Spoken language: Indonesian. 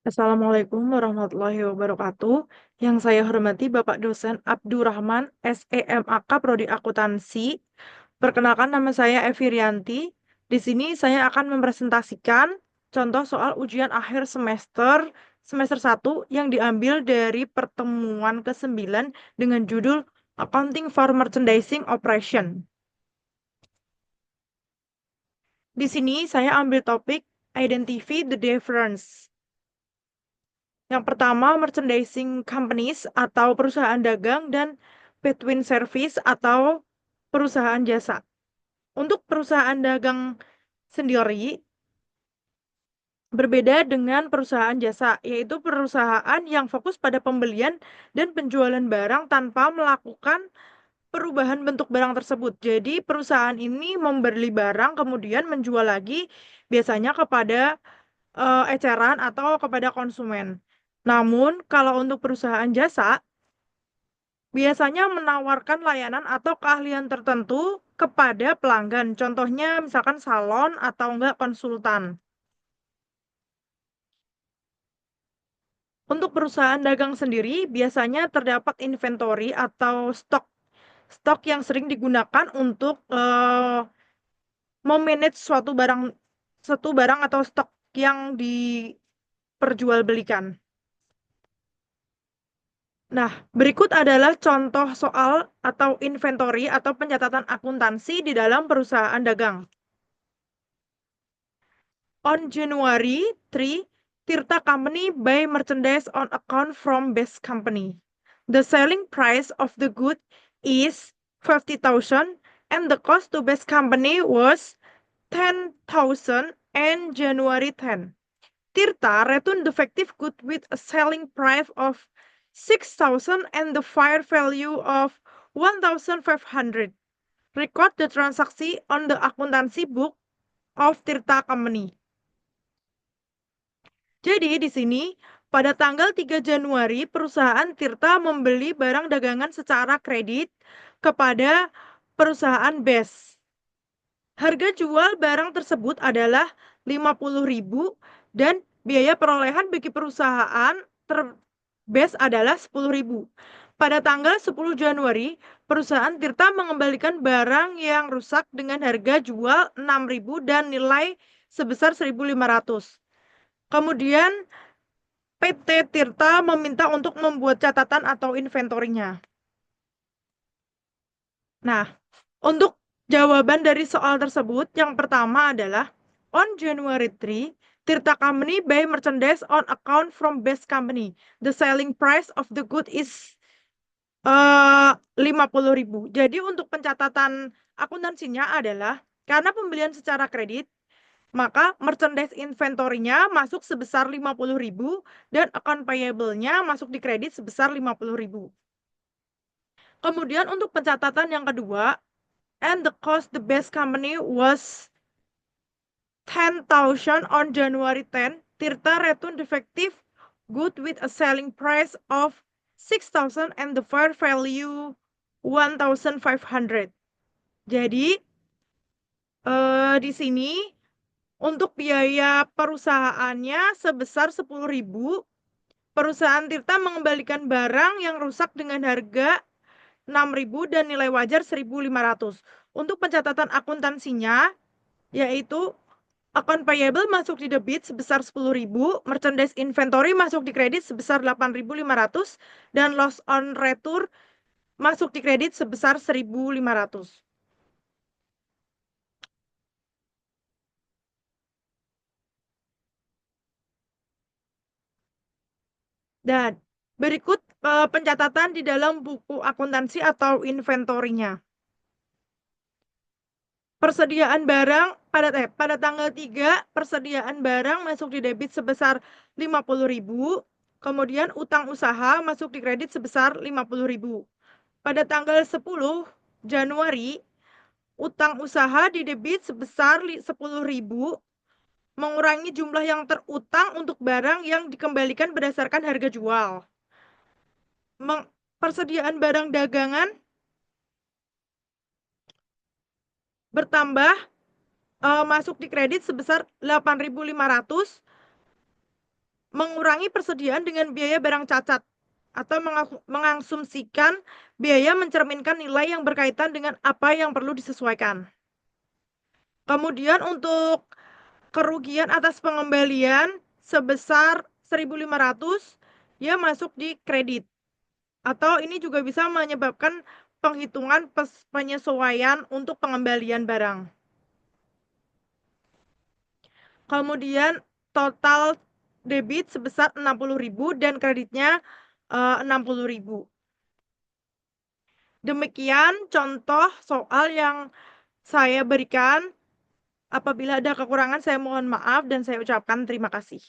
Assalamualaikum warahmatullahi wabarakatuh. Yang saya hormati Bapak Dosen Abdurrahman, SEMAK Prodi Akuntansi. Perkenalkan nama saya Evi Rianti. Di sini saya akan mempresentasikan contoh soal ujian akhir semester 1 yang diambil dari pertemuan ke-9 dengan judul Accounting for Merchandising Operation. Di sini saya ambil topik Identify the Difference. Yang pertama, merchandising companies atau perusahaan dagang dan between service atau perusahaan jasa. Untuk perusahaan dagang sendiri berbeda dengan perusahaan jasa, yaitu perusahaan yang fokus pada pembelian dan penjualan barang tanpa melakukan perubahan bentuk barang tersebut. Jadi, perusahaan ini membeli barang kemudian menjual lagi biasanya kepada eceran atau kepada konsumen. Namun, kalau untuk perusahaan jasa, biasanya menawarkan layanan atau keahlian tertentu kepada pelanggan. Contohnya misalkan salon atau enggak konsultan. Untuk perusahaan dagang sendiri, biasanya terdapat inventory atau stok yang sering digunakan untuk memanage suatu barang atau stok yang diperjualbelikan. Nah, berikut adalah contoh soal atau inventory atau pencatatan akuntansi di dalam perusahaan dagang. On January 3, Tirta Company buy merchandise on account from Best Company. The selling price of the good is 50,000 and the cost to Best Company was 10,000 and January 10. Tirta returned defective good with a selling price of 6,000 and the fair value of 1,500. Record the transaction on the accountancy book of Tirta Company. Jadi di sini pada tanggal 3 Januari perusahaan Tirta membeli barang dagangan secara kredit kepada perusahaan BES. Harga jual barang tersebut adalah 50.000 dan biaya perolehan bagi perusahaan BES adalah 10.000. Pada tanggal 10 Januari, perusahaan Tirta mengembalikan barang yang rusak dengan harga jual 6.000 dan nilai sebesar 1.500. Kemudian PT Tirta meminta untuk membuat catatan atau inventorinya. Nah, untuk jawaban dari soal tersebut, yang pertama adalah on January 3, Tirta Company buy merchandise on account from Best Company. The selling price of the good is 50.000. Jadi untuk pencatatan akuntansinya adalah karena pembelian secara kredit, maka merchandise inventory-nya masuk sebesar 50.000 dan account payable-nya masuk di kredit sebesar 50.000. Kemudian untuk pencatatan yang kedua, and the cost the Best Company was 10,000 on January 10. Tirta returned defective good with a selling price of 6,000 and the fair value 1,500. Jadi di sini untuk biaya perusahaannya sebesar 10.000, perusahaan Tirta mengembalikan barang yang rusak dengan harga 6.000 dan nilai wajar 1.500. Untuk pencatatan akuntansinya, yaitu account payable masuk di debit sebesar 10.000, merchandise inventory masuk di kredit sebesar 8.500, dan loss on return masuk di kredit sebesar 1.500. Dan berikut pencatatan di dalam buku akuntansi atau inventorinya. Persediaan barang pada tanggal 3, persediaan barang masuk di debit sebesar 50.000, kemudian utang usaha masuk di kredit sebesar 50.000. Pada tanggal 10 Januari, utang usaha di debit sebesar 10.000, mengurangi jumlah yang terutang untuk barang yang dikembalikan berdasarkan harga jual. Persediaan barang dagangan bertambah masuk di kredit sebesar 8.500, mengurangi persediaan dengan biaya barang cacat, atau mengasumsikan biaya mencerminkan nilai yang berkaitan dengan apa yang perlu disesuaikan. Kemudian untuk kerugian atas pengembalian sebesar 1.500, dia masuk di kredit. Atau ini juga bisa menyebabkan penghitungan penyesuaian untuk pengembalian barang. Kemudian total debit sebesar 60.000 dan kreditnya 60.000. Demikian contoh soal yang saya berikan. Apabila ada kekurangan, saya mohon maaf dan saya ucapkan terima kasih.